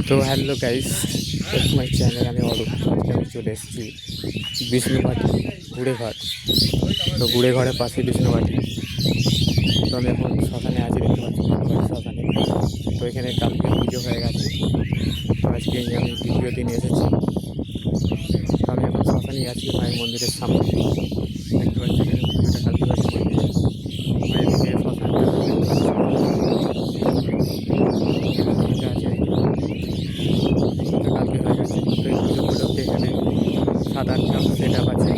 তো hello guys, my channel. আমি অরূপ। আজকে আমি চলে এসেছি বিষ্ণুঘাটি গুড়েঘর। তো গুড়েঘরের পাশে বিষ্ণুঘাটি। তো আমি এখন শ্মশানে আছি, দেখতে পাচ্ছি গুড়েঘরের শ্মশানে। তো এখানে কালকে পুজো হয়ে গেছে, তো আজকে আমি দ্বিতীয় দিন এসেছি। তো আমি এখন শ্মশানেই আছি, মায়ের মন্দিরের সামনে। দেখতে পাচ্ছি এখানে পুজোটা কালকে হয়েছে মন্দিরে। মায়ের দিকে শ্মশানটা দেখতে পাচ্ছি। পুজো আছে, পুজোটা কালকে হয়ে গেছে। তো এই পুজো উপলক্ষে এখানে 7-8টা সেট আপ আছে,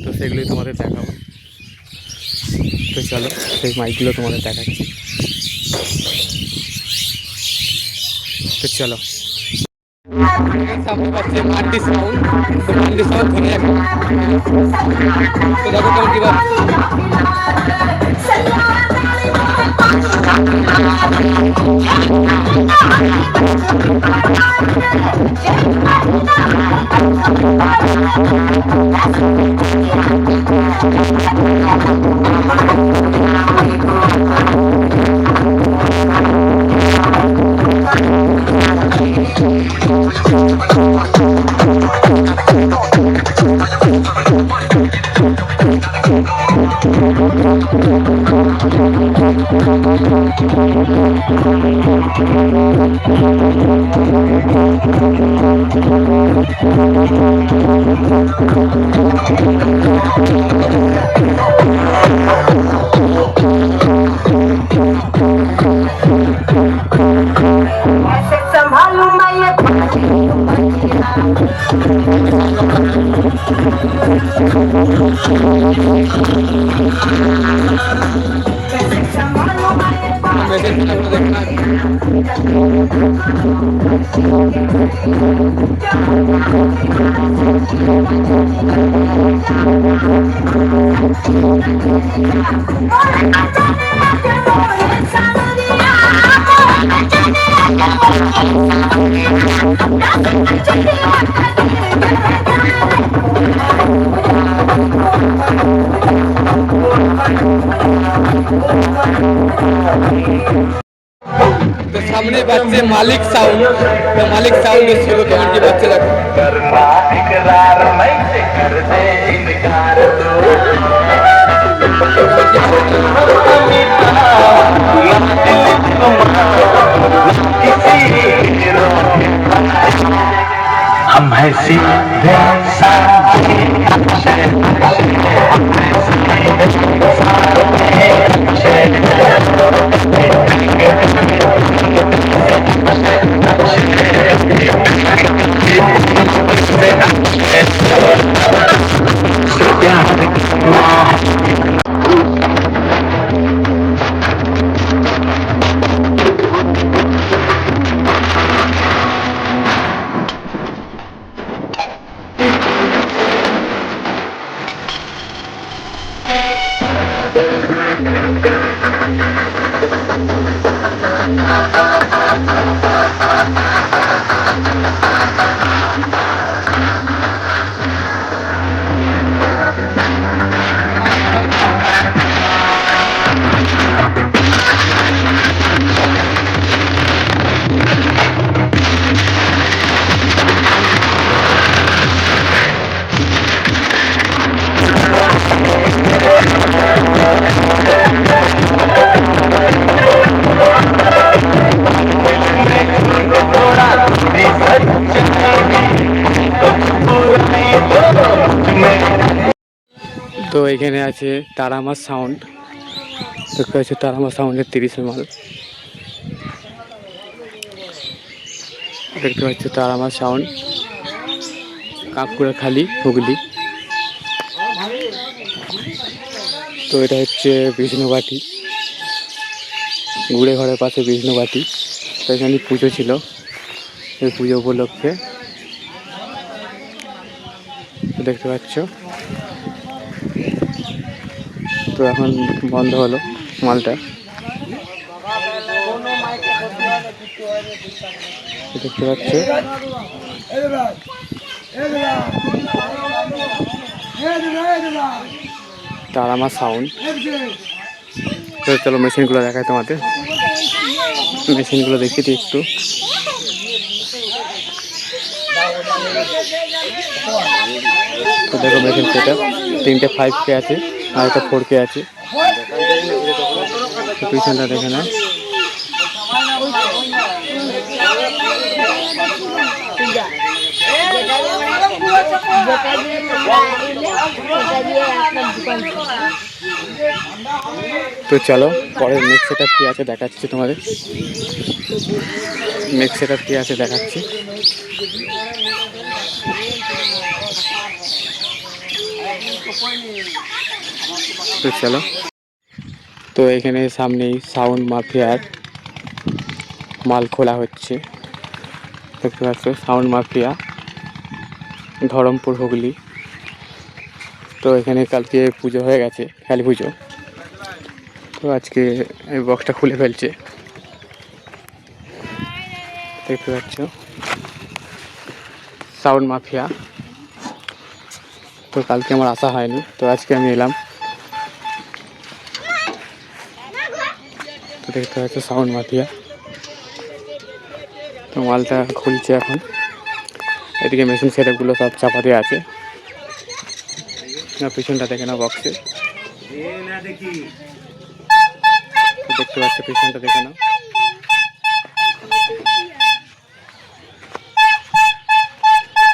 তো সেগুলোই তোমাদের দেখাবো। তো চলো সেই মাইকগুলো তোমাদের দেখাচ্ছি। তো চলো, সামনে পাচ্ছে মান্ডি সাউন্ড। তো মান্ডি সাউন্ড ধরে এখন তো দেখো কেমন কি তো সামনে বাজছে মালিক সাউন্ড। তো মালিক সাউন্ড এসেছিল, কেমন কি বাজছে দেখো। हम है सीधे साधे তো এখানে আছে তারামা সাউন্ড। দেখতে পাচ্ছি তারামা সাউন্ডের 30 মাল। দেখতে পাচ্ছি তারামা সাউন্ড, কাঁকুড়াখালি, হুগলি। তো এটা হচ্ছে বিষ্ণুঘাটি, গুড়েঘরের পাশে বিষ্ণুঘাটি। তো এখানে পুজো ছিল, এই পুজো উপলক্ষে দেখতে পাচ্ছ। তো এখন বন্ধ হলো মালটা, দেখতে পাচ্ছ। তারামা সাউন্ড। তো চলো মেশিনগুলো দেখায় তোমাদের, মেশিনগুলো দেখিয়ে দিই একটু। তো দেখো মেশিন সেটা 3টে 5K আছে আর একটা 4K আছে। তো পিছনটা দেখে না, তো চলো পরের নেক্সট সেটআপ কি আছে দেখাচ্ছি তোমাদের, নেক্সট সেটআপ কি আছে দেখাচ্ছি। তো চলো, তো এখানে সামনেই সাউন্ড মাফিয়ার মাল খোলা হচ্ছে, দেখতে পাচ্ছ সাউন্ড মাফিয়া ধরমপুর হুগলি। তো এখানে কালকে পুজো হয়ে গেছে, কালী পুজো, তো আজকে এই বক্সটা খুলে ফেলছে, দেখতে পাচ্ছ সাউন্ড মাফিয়া। তো কালকে আমার আসা হয়নি, তো আজকে আমি এলাম। তো দেখতে পাচ্ছ সাউন্ড মাফিয়া, তো মালটা খুলছে এখন। এদিকে মেশিন সেটআপগুলো সব চাপা দিয়ে আছে, পিছনটা দেখে না বক্সে, দেখতে পাচ্ছ পিছনটা দেখে নাও।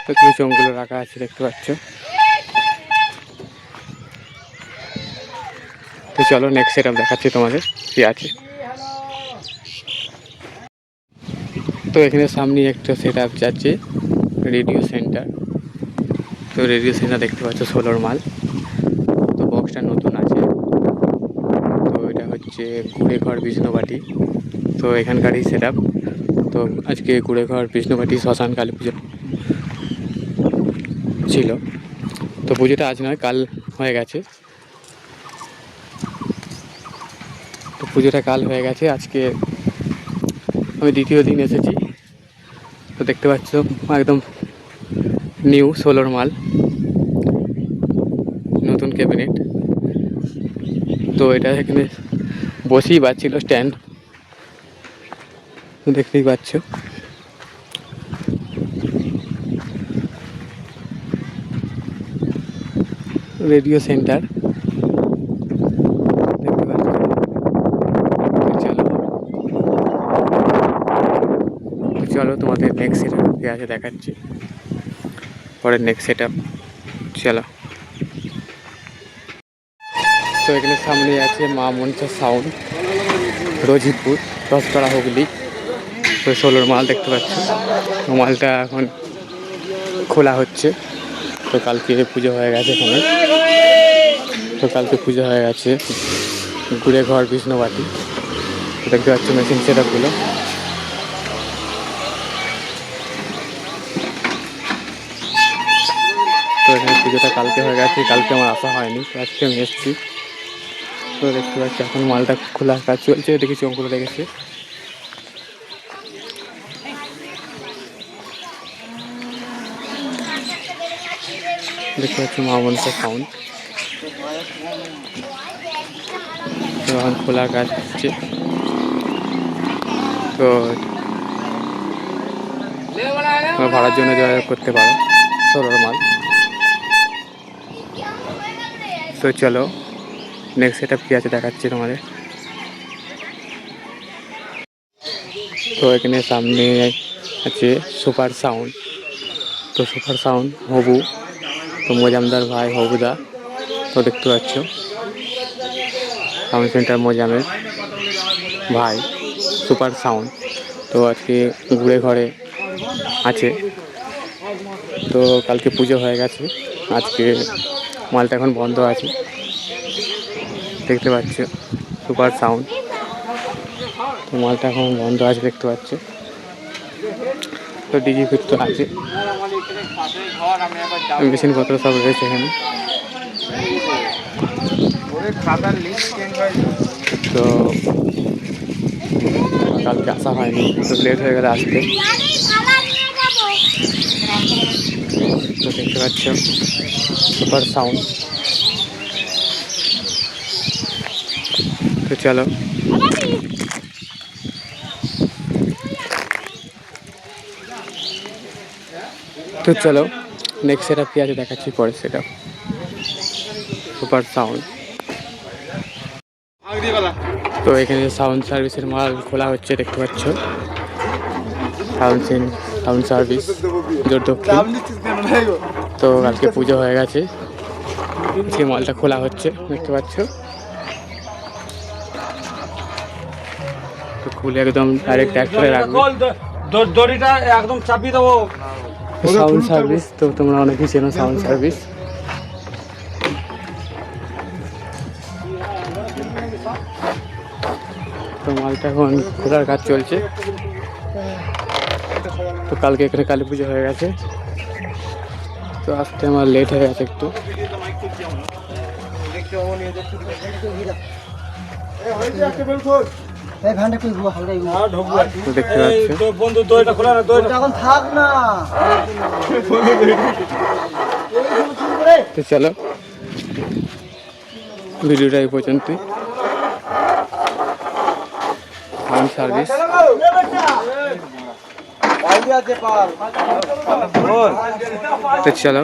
তো কিছু অঙ্কগুলো রাখা আছে দেখতে পাচ্ছ। তো চলো নেক্সট সেটআপ দেখাচ্ছি তোমাদের কি আছে। তো এখানে সামনে একটা সেটআপ যাচ্ছে রেডিও সেন্টার। তো রেডিও সেন্টার দেখতে পাচ্ছ 16 মাল। তো বক্সটা নতুন আছে। তো এটা হচ্ছে গুড়েঘর বিষ্ণুবাটি, তো এখানকারই সেটআপ। তো আজকে গুড়েঘর বিষ্ণুবাটি শ্মশান কালী পুজো ছিল। তো পুজোটা আজ নয়, কাল হয়ে গেছে। তো পুজোটা কাল হয়ে গেছে, আজকে আমি দ্বিতীয় দিন এসেছি। তো দেখতে পাচ্ছ একদম নিউ 16 মাল, নতুন ক্যাবিনেট। তো এটা এখানে বসেই বাজছিল স্ট্যান্ড, দেখতেই পাচ্ছ। রেডিও সেন্টার দেখতে পাচ্ছ। চলো তোমাদের নেক্সট সেটআপ কি আছে দেখাচ্ছি, পরের নেক্সট সেটআপ। চলো, তো এখানে সামনে আছে মা মনসা সাউন্ড, রোজিপুর, রসতলা হুগলি। তো 16 মাল দেখতে পাচ্ছ। তো মালটা এখন খোলা হচ্ছে। তো কালকে পুজো হয়ে গেছে এখানে, তো কালকে পুজো হয়ে গেছে গুড়েঘর বিষ্ণুবাটি। তো দেখতে পাচ্ছ মেশিন সেটআপগুলো। তো এখানে পুজোটা কালকে হয়ে গেছে, কালকে আমার আসা হয়নি, তো আজকে আমি এসেছি। তো দেখতে পাচ্ছি এখন মালটা খোলার কাজ চলছে, দেখেছি অঙ্কগুলো দেখেছি। দেখতে পাচ্ছি মা মনসা সাউন্ড। তো এখন খোলার কাজ হচ্ছে। তো ভাড়ার জন্য যোগাযোগ করতে পারো, 16 মাল। তো চলো নেক্সট সেটআপ কী আছে দেখাচ্ছি তোমাদের। তো এখানে সামনে আছে সুপার সাউন্ড। তো সুপার সাউন্ড হবু, তো মজামদার ভাই হবুদা। তো দেখতে পাচ্ছ সাউন্ড সেন্টার মজামের ভাই সুপার সাউন্ড। তো আজকে গুড়েঘরে আছে। তো কালকে পুজো হয়ে গেছে, আজকে মালটা এখন বন্ধ আছে, দেখতে পাচ্ছ সুপার সাউন্ড। তো মালটা এখন বন্ধ আছে দেখতে পাচ্ছ। তো ডিজি ফিট তো আছে, মেশিনপত্র সব রয়েছে এখানে। তো কালকে আসা হয়নি, তো লেট হয়ে গেলে আসতে। তো দেখতে পাচ্ছ সুপার সাউন্ড। তো চলো নেক্সট সেট আপ কি আছে দেখাচ্ছি পরের সেট আপ সুপার সাউন্ড। তো এখানে সাউন্ড সার্ভিসের মাল খোলা হচ্ছে দেখতে পাচ্ছ, সাউন্ড সার্ভিস জোর দক্ষিণ। তো কালকে পুজো হয়ে গেছে, সেই মালটা খোলা হচ্ছে দেখতে পাচ্ছ। তো খুলে একদম ডাইরেক্ট ট্র্যাক্টরে রাখবে। দড়িটা একদম চাপিয়ে দেবো। সাউন্ড সার্ভিস তো তোমরা অনেকেই চেনো সাউন্ড সার্ভিস। তো মালটা এখন খোলার কাজ চলছে। তো কালকে এখানে কালী পুজো হয়ে গেছে, তো আসতে আমার লেট হয়ে গেছে একটু। তো দেখতে পাচ্ছ বন্ধু দড়িটা খোলা না, দড়িটা এখন থাক না। তো চলো ভিডিওটা এই পর্যন্তই। সাউন্ড সার্ভিস তো চলো।